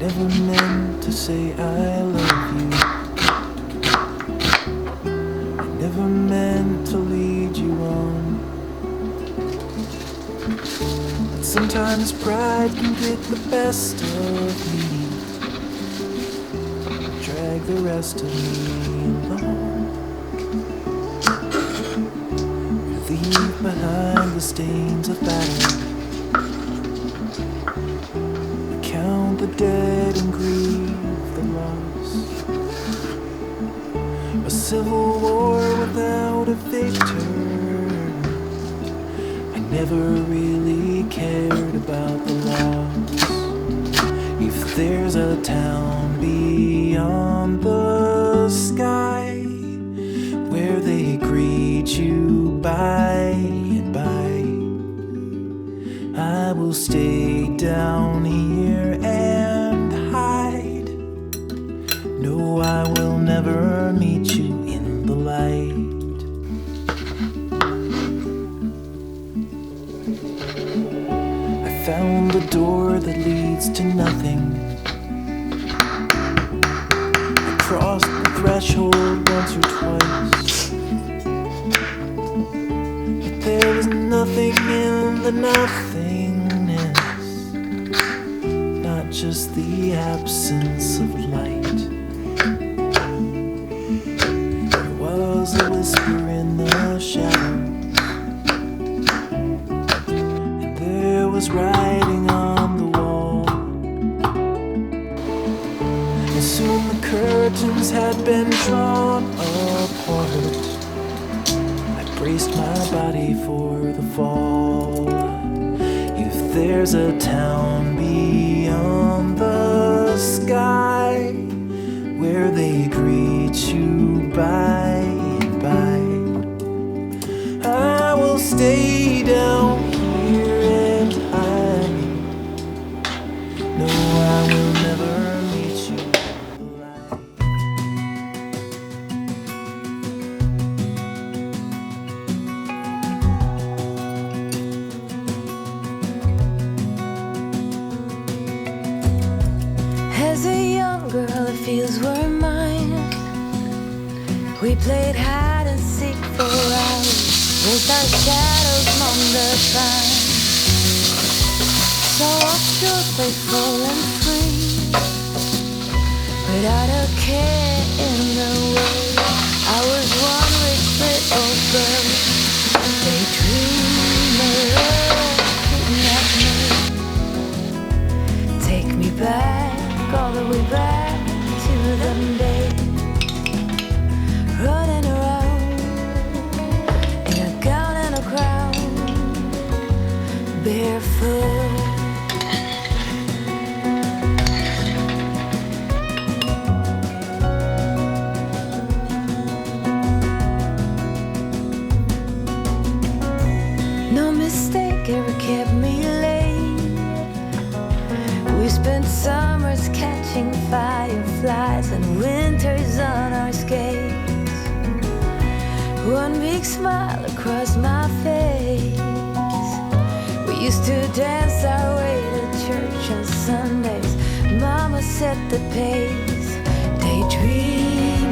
never meant to say I love you. I never meant to lead you on. But sometimes pride can get the best of me, drag the rest of me along. Leave behind the stains of battle, count the dead and grieve the loss. A civil war without a victor. I never really cared about the loss. If there's a town beyond the sky where they greet you by and by, I will stay down here and hide. No, I will never meet you in the light. I found the door that leads to nothing. I crossed the threshold once or twice, but there was nothing in the nothingness, not just the absence of light. There was a whisper in the shadows, and there was writing on the wall. And soon the curtains had been drawn apart. I braced my body for the fall. If there's a town beyond the sky where they greet you by and by, I will stay down here and hide. No, I will never meet you alive. As a young girl, the fields were mine. We played hide and seek for hours, raised our shadows among the pines. So pure, playful and free, without a care in the world. I was one rich little girl, daydreamer, kidnap me. Take me back, all the way back to them days, running around in a gown and a crown, barefoot. No mistake ever kept me late. We spent summers catching fireflies and winters on our skates. One big smile across my face. We used to dance our way to church on Sundays. Mama set the pace. Daydreamer.